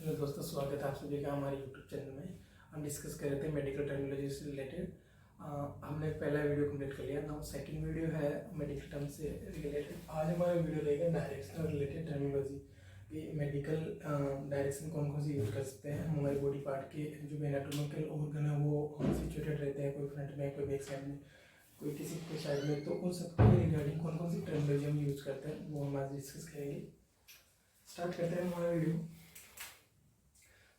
Hello दोस्तों, स्वागत है आप सभी का हमारे यूट्यूब चैनल में। हम डिस्कस कर रहे थे मेडिकल टर्मिनोलॉजी से रिलेटेड। हमने पहला वीडियो कंप्लीट कर लिया। नाउ सेकंड वीडियो है मेडिकल टर्म से रिलेटेड। आज हमारा वीडियो रहेगा डायरेक्शनल रिलेटेड टर्मिनोलॉजी कि मेडिकल डायरेक्शन कौन कौन सी यूज़ कर सकते हैं। हमारे बॉडी पार्ट के जो एनाटॉमिकल ऑर्गन है वो सिचुएटेड रहते हैं, कोई फ्रंट में, कोई बैक साइड में, कोई किसी कोई साइड में, तो उन सबके रिगार्डिंग कौन कौन सी टर्मिनोलॉजी हम यूज़ करते हैं वो हम आज डिस्कस करेंगे। स्टार्ट करते हैं हमारा वीडियो।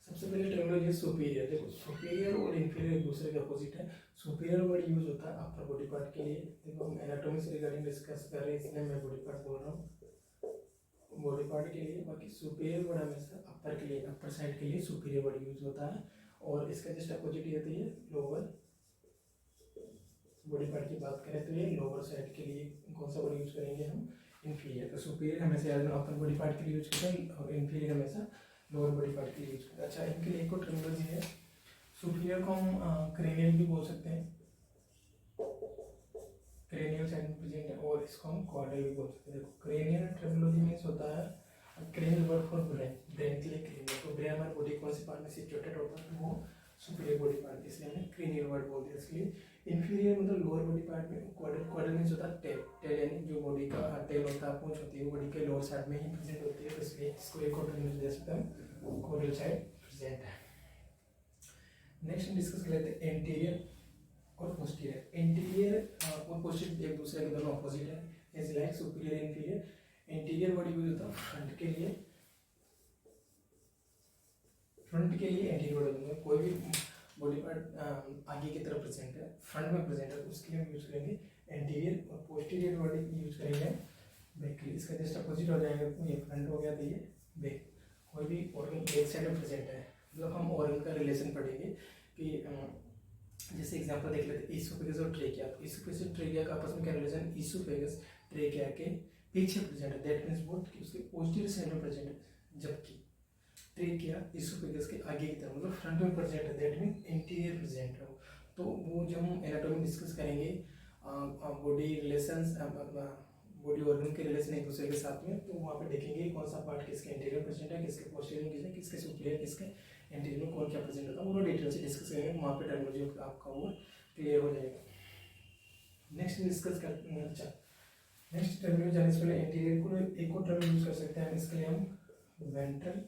सबसे पहले टर्मिनोलॉजी सुपीरियर। देखो, सुपीरियर और इंफीरियर एक दूसरे के अपोजिट है। सुपीरियर वर्ड यूज होता है अपर बॉडी पार्ट के लिए। देखो, हम एनाटॉमी से रिगार्डिंग डिस्कस कर रहे हैं, इसलिए मैं बॉडी पार्ट बोल रहा हूँ बॉडी पार्ट के लिए। बाकी सुपीरियर वर्ड हमेशा अपर के लिए, अपर साइड के लिए सुपीरियर वर्ड यूज होता है। और इसका जस्ट अपोजिट होती है लोअर बॉडी पार्ट की बात करें तो ये लोअर साइड के लिए कौन सा वर्ड यूज करेंगे हम, इंफीरियर। तो सुपीरियर हमेशा अपर बॉडी पार्ट के लिए यूज करते हैं और इंफीरियर हमेशा लोअर बॉडी पार्ट के लिए यूज करते हैं। अच्छा, इनके लिए एक और टर्मिनोलॉजी है। सुपीरियर को हम क्रेनियल भी बोल सकते हैं, क्रेनियल साइड में प्रेजेंट है, और इसको हम कॉर्डल भी बोल सकते हैं। देखो, क्रेनियल टर्मिनोलॉजी मींस होता है cranial word for brain, brain के लिए क्रेनियल। तो ब्रेन हमारे बॉडी कौन से पार्ट में सिचुएटेड होता है, वो सुपीरियर बॉडी पार्ट, इसलिए हमें क्रेनियल वर्ड बोलते हैं। इसलिए इंफीरियर मतलब लोअर बॉडी पार्ट में। क्वाड्रल, क्वाड्रल मींस होता है टेल, टेल यानी जो बॉडी का टेल होता है, पूंछ होती है, वो बॉडी के लोअर साइड में ही प्रेजेंट होती है। तो इसलिए इसको एक और टर्मिनोलॉजी दे सकते हैं, कोरल साइड प्रेजेंट है। नेक्स्ट डिस्कस कर लेते हैं एंटीरियर और पोस्टीरियर। एंटीरियर और पोस्टीरियर एक दूसरे के दोनों अपोजिट है, is like superior inferior. Anterior word use होता है फ्रंट के लिए, फ्रंट के लिए एंटीरियर वर्ड होता है। कोई भी बॉडी पार्ट आगे की तरफ प्रेजेंट है, फ्रंट में प्रेजेंट है, तो उसके लिए हम यूज करेंगे एंटीरियर। और पोस्टीरियर वर्ड यूज करेंगे बैक के लिए। इसका जस्ट अपोजिट हो जाएगा, तो ये फ्रंट हो गया, तो ये बैक। कोई भी ऑर्गन एक साइड में प्रेजेंट है, मतलब हम ऑर्गन का रिलेशन पढ़ेंगे कि जैसे एग्जांपल देख लेते हैं ईसोफेगस और ट्रेकिया। तो ईसोफेगस और ट्रेकिया का आपस में क्या रिलेशन, ईसोफेगस ट्रेकिया के पीछे प्रेजेंट है, दैट मींस व्हाट कि उसके पोस्टीरियर साइड में प्रेजेंट है, जबकि ट्रेकिया ईसोफेगस के आगे की तरफ मतलब फ्रंट में प्रेजेंट है, दैट मींस इंटीरियर प्रेजेंट है। तो वो जब हम एनाटॉमी डिस्कस करेंगे, बॉडी रिलेशंस, बॉडी ऑर्गन के रिलेशन एक दूसरे के साथ में, तो वहाँ पे देखेंगे कौन सा पार्ट किसके इंटीरियर प्रेजेंट है, किसके पोस्टीरियर में, किसके सुपीरियर, किसके इंटीरियर में कौन क्या प्रेजेंट होता है, वो डिटेल से डिस्कस करेंगे। वहाँ पे टर्मिनोलॉजी आपका वो क्लियर हो जाएगा। नेक्स्ट डिस्कस करते हैं। अच्छा, नेक्स्ट टर्मिनोलॉजी जाने से पहले इंटीरियर को एक और टर्म यूज कर सकते हैं, इसके लिए हम वेंट्रल।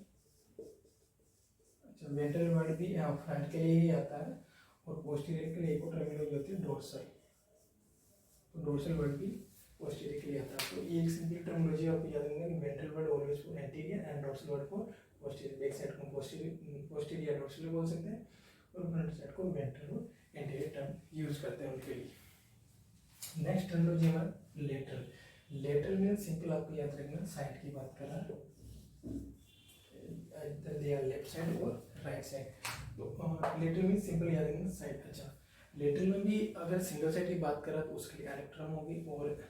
अच्छा, वेंट्रल वर्ड भी यहाँ फ्रंट के लिए ही आता है, और पोस्टीरियर के लिए एक और टर्मिनोलॉजी होती है डोर्सल। तो डोर्सल वर्ड भी पोस्टीरियर के लिए आता है। तो ये एक सिंपल टर्मिनोलॉजी आपको याद रखना है, ventral word always for anterior and dorsal word for posterior. Back side को पोस्टीरियर डोर्सल बोल सकते हैं, और फ्रंट साइड को वेंट्रल और एंटीरियर टर्म यूज करते हैं उनके लिए। नेक्स्ट टर्मिनोलॉजी हमारा लेटरल। लेटरल में सिंपल आपको याद रखना, साइड की बात कर रहा है, इधर दिया लेफ्ट साइड और राइट साइड। तो लेटरल में सिंपल याद रखना साइड। अच्छा, लेटरल में भी अगर सिंगल साइड की बात करा तो उसके लिए अलग टर्म होगी, और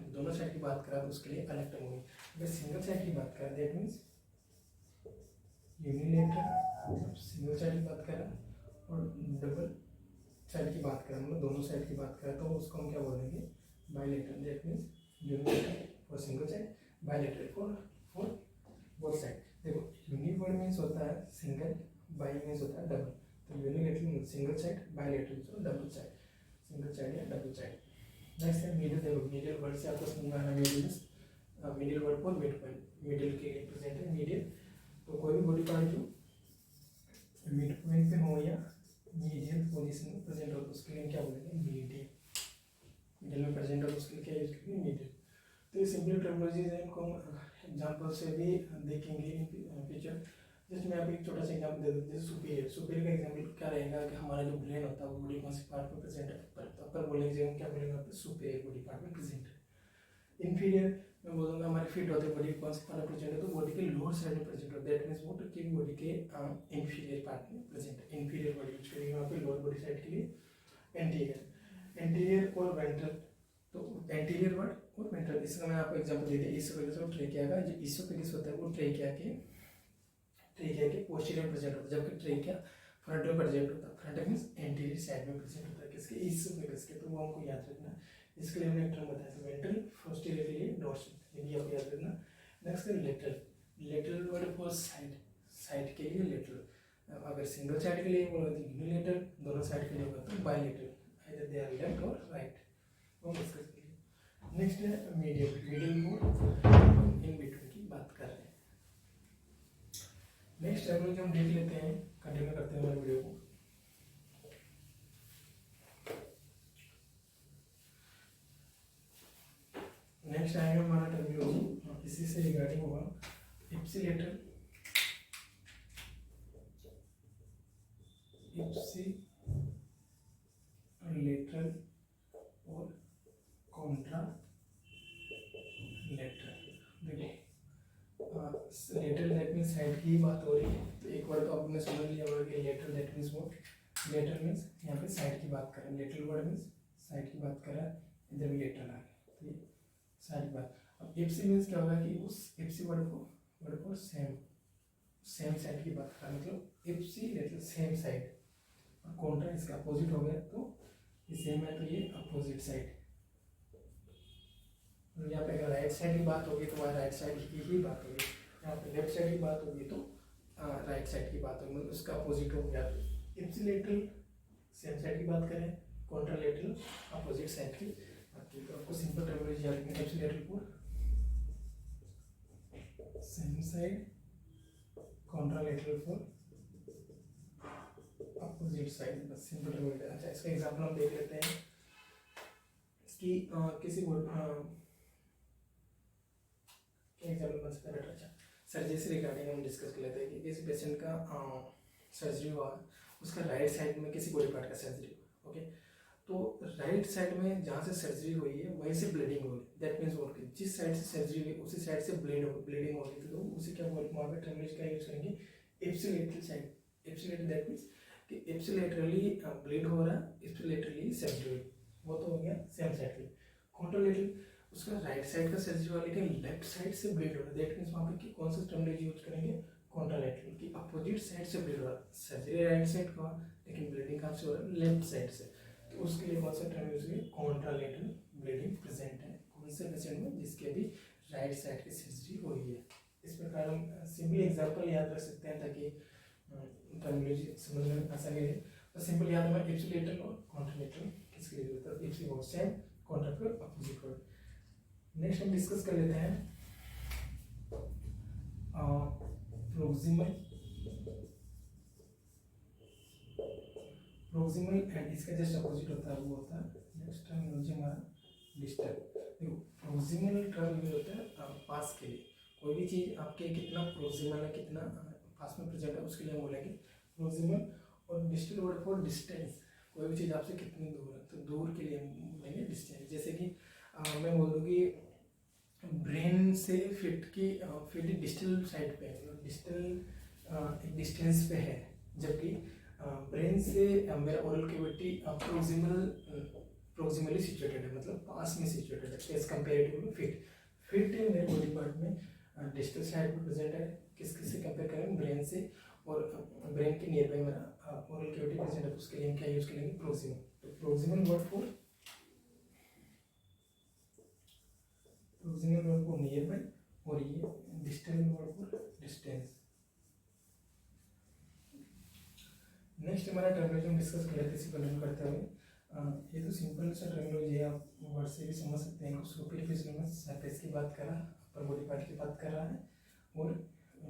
दोनों साइड की बात करा तो उसके लिए अलग टर्म होगी। अगर सिंगल साइड की बात करा that means unilateral, single side की बात करा, और डबल साइड की बात करा मतलब दोनों साइड की बात करा, तो उसको हम क्या बोलेंगे, bilateral. That means unilateral for single side, bilateral for both side. देखो, यूनि वर्ड मीन्स होता है सिंगल, बाई मीन्स होता है डबल। तो unilateral means single side, bilateral तो डबल साइड, सिंगल साइड या डबल साइड। नेक्स्ट है मिडिल। देखो, मिडिल वर्ड से आपको समझ में आना, middle word for mid point, middle के लिए प्रेजेंट है मिडिल। तो कोई भी बॉडी पार्ट जो मिड पॉइंट पे हो या मीडियल पोजीशन में प्रेजेंट हो तो उसके लिए क्या बोलेंगे, मीडियल। मिडिल में प्रेजेंट हो तो उसके लिए क्या यूज करेंगे, मीडियल। तो ये सिंपल टर्मिनोलॉजीज है, इनको एग्जांपल से भी देखेंगे इन फ्यूचर। जस्ट मैं आपको एक छोटा सा एग्जांपल दे देता हूँ। सुपीरियर, सुपीरियर का एग्जांपल क्या रहेगा कि हमारा जो ब्रेन होता है वो बॉडी कौन से पार्ट में प्रेजेंट है, तो अपर बोलने की जगह क्या बोलेंगे, सुपीरियर बॉडी पार्ट में प्रेजेंट है। इंफीरियर मैं बोलूँगा हमारे फीट होते हैं, बॉडी कौन से पार्ट में प्रेजेंट है, तो बॉडी के लोअर साइड में प्रेजेंट है, दैट मीन्स व्हाट कि बॉडी के इंफीरियर पार्ट में प्रेजेंट है। इंफीरियर बॉडी यूज करेंगे वहाँ पे लोअर बॉडी साइड के लिए। एंटीरियर, एंटीरियर और वेंट्रल। तो एंटीरियर वर्ड और वेंट्रल, इसका मैं आपको एग्जांपल दे दिया ईसोफेगस और ट्रेकिया का। जो ईसोफेगस होता है वो ट्रेकिया के पोस्टीरियर प्रेजेंट होता है, जबकि ट्रेकिया फ्रंट में प्रेजेंट होता है। फ्रंट मींस एंटीरियर साइड में प्रेजेंट होता है, किसके, ईसोफेगस के। तो वो हमको याद रखना। इसके लिए हमने एक टर्म बताया था वेंट्रल, पोस्टीरियर के लिए डोर्सल, ये भी आपको याद रखना। नेक्स्ट है lateral. Lateral word for side, side के लिए लेटरल, अगर सिंगल साइड के लिए बोला तो यूनिलेटरल, दोनों साइड के लिए होगा तो bilateral, either they are left और राइट, वो डिस्कस करिए। नेक्स्ट है मीडियल, मीडियल को इन बिटवीन की बात कर रहे हैं। नेक्स्ट टर्मिनोलॉजी हम देख लेते हैं, कंटिन्यू करते हैं हमारे वीडियो को। नेक्स्ट आएगा हमारा टर्मिनोलॉजी, इसी से रिगार्डिंग होगा इप्सिलेटरल, इप्सिलेटरल और कॉन्ट्रा लेटरल। देखो लेटरल दैट मीन्स साइड की बात हो रही है, तो एक वर्ड तो आपने समझ लिया होगा कि lateral that means what, lateral means यहाँ पे साइड की बात कर रहे हैं, लेटरल वर्ड मीन्स साइड की बात कर रहा है, इधर भी लेटरल आ गया, तो ये साइड की बात। अब इप्सी मीन्स क्या होगा कि उस इप्सी वर्ड को सेम साइड की बात कर रहा है, मतलब इप्सी लेटरल सेम साइड, और कॉन्ट्रा इसका अपोजिट हो गया, तो ये सेम है तो ये अपोजिट साइड। यहाँ पे अगर राइट साइड की बात होगी तो वह राइट साइड की ही बात होगी, यहाँ पे लेफ्ट साइड की बात होगी तो राइट साइड की बात होगी, मतलब उसका अपोजिट हो गया। इप्सिलेटरल सेम साइड की बात करें, कॉन्ट्रालेटरल अपोजिट साइड की बात की। तो आपको सिंपल टर्मिनोलॉजी याद रखनी है, इप्सिलेटरल को same side, contralateral for opposite side, बस सिंपल टर्मिनोलॉजी। अच्छा, इसका एग्जांपल हम देख लेते हैं। इसकी किसी को एग्जाम्पल बन सकता है बेटर। अच्छा, सर्जरी से रिगार्डिंग हम डिस्कस कर लेते हैं कि किसी पेशेंट का सर्जरी हुआ, उसका राइट साइड में किसी बॉडी पार्ट का सर्जरी हुआ, ओके, तो राइट साइड में जहाँ से सर्जरी हुई है वहीं से ब्लीडिंग हो रही है, दैट मीन्स वॉट, जिस साइड से सर्जरी हुई उसी साइड से ब्लीडिंग हो रही थी, तो उसे क्या वहाँ पे टर्मिनोलॉजी का यूज करेंगे, ipsilateral side. Ipsilateral that means कि इप्सिलेटरली ब्लीड हो रहा है, इप्सिलेटरली सर्जरी हुई, वो तो हो गया सेम साइड के। कॉन्ट्रालेटरल उसका राइट साइड का सर्जरी हुआ लेकिन लेफ्ट साइड से ब्लीड हो रहा है, दैट मीन्स वहाँ पे कौन सा टर्मिनोलॉजी यूज करेंगे, कॉन्ट्रालेटरल, की अपोजिट साइड से ब्लीड हो रहा है, सर्जरी राइट साइड का लेकिन ब्लीडिंग कहाँ से हो रहा है, लेफ्ट साइड से, तो उसके लिए कौन सा टर्म यूज करेंगे, कॉन्ट्रालेटरल ब्लीडिंग प्रेजेंट है कौन से पेशेंट में, जिसके भी राइट साइड की सर्जरी हुई है। इस प्रकार हम सिंपल एग्जाम्पल याद रख सकते हैं ताकि टर्मिनोलॉजी समझने में आसानी रहे। तो सिंपल याद रखना इप्सिलेटरल और कॉन्ट्रालेटरल किसके लिए होता है, ipsi word same, contralateral opposite word. Next हम डिस्कस कर लेते हैं प्रोक्सिमल एंड इसका जस्ट अपोजिट होता है, वो होता है नेक्स्ट टर्मिनोलॉजी हमारा डिस्टल। देखो प्रोक्सिमल टर्म यूज होता है पास के लिए, कोई भी चीज़ आपके कितना प्रोक्सिमल है, कितना पास में प्रेजेंट है, उसके लिए हम बोलेंगे प्रोक्सिमल। और डिस्टल वर्ड फॉर डिस्टेंस, कोई भी चीज़ आपसे कितनी दूर है, तो दूर के लिए हम बोलेंगे डिस्टेंस। जैसे कि मैं बोल दूँ कि ब्रेन से फिट डिस्टल साइड पे है, डिस्टल एक डिस्टेंस पे है, जबकि ब्रेन से मेरा ओरल कैविटी प्रोक्सिमली सिचुएटेड है, मतलब पास में सिचुएटेड है एज कंपेरेटिव फिट मेरे बॉडी पार्ट में डिस्टल साइड पे प्रेजेंट है, किससे कंपेयर करें, ब्रेन से, और ब्रेन के नियर बाय मेरा ओरल कैविटी प्रेजेंट है, तो उसके लिए हम क्या यूज करेंगे, प्रोक्सिमल। तो proximal word for proximal word for near by, और ये distal word for distance. Next हमारा टर्मिनोलॉजी हम डिस्कस कर लेते हैं, इसी कंटिन्यू करते हुए। ये तो सिंपल सा टर्मिनोलॉजी है, आप वर्ड से भी समझ सकते हैं। सुपरफिशियल में सरफेस की बात कर रहा है, अपर बॉडी पार्ट की बात कर रहा है, और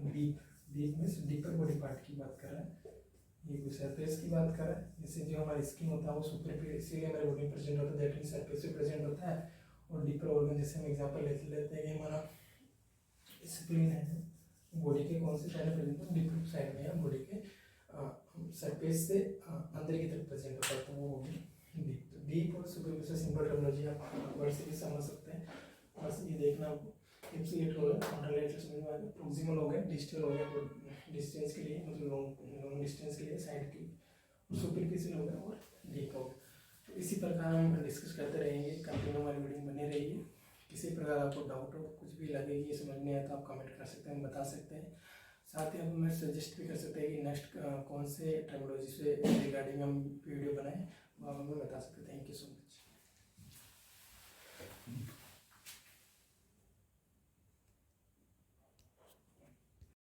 डीप में डीपर बॉडी पार्ट की बात कर रहा है, ये सरफेस की बात कर रहा है। जैसे जो हमारा स्किन होता है वो सुपरफिशियल हमारे बॉडी में प्रेजेंट होता है, दैट मींस सरफेस पे प्रेजेंट होता है। और डीपर ऑर्गन, जैसे हम एग्जांपल लेते हैं कि हमारा स्प्लीन है, बॉडी के कौन से साइड में प्रेजेंट है, डीपर साइड में, या बॉडी के सरफेस से अंदर की तरफ प्रेजेंट होता है, तो वो होगी डीप। तो डीप और सुपरफिशियल सिंपल टर्मिनोलॉजी आप वर्ड से भी समझ सकते हैं। बस ये देखना, इप्सिलेटरल हो गया, कॉन्ट्रालेटरल समझ में आ गया, प्रोक्सिमल हो गया, डिस्टल हो गया, तो डिस्टेंस के लिए मतलब लॉन्ग डिस्टेंस के लिए साइड की, सुपरफिशियल हो गया, और डीप हो गया। तो इसी प्रकार हम डिस्कस करते रहेंगे, कंटिन्यू हमारी वीडियो बने रहेगी। किसी प्रकार आपको डाउट हो, कुछ भी लगेगी समझ नहीं आया, तो आप कमेंट कर सकते हैं, बता सकते हैं। साथ ही हमें सजेस्ट भी कर सकते हैं कि नेक्स्ट कौन से टर्मिनोलॉजी से रिगार्डिंग हम वीडियो बनाएं, वो आप हमें बता सकते हैं। Thank you so much.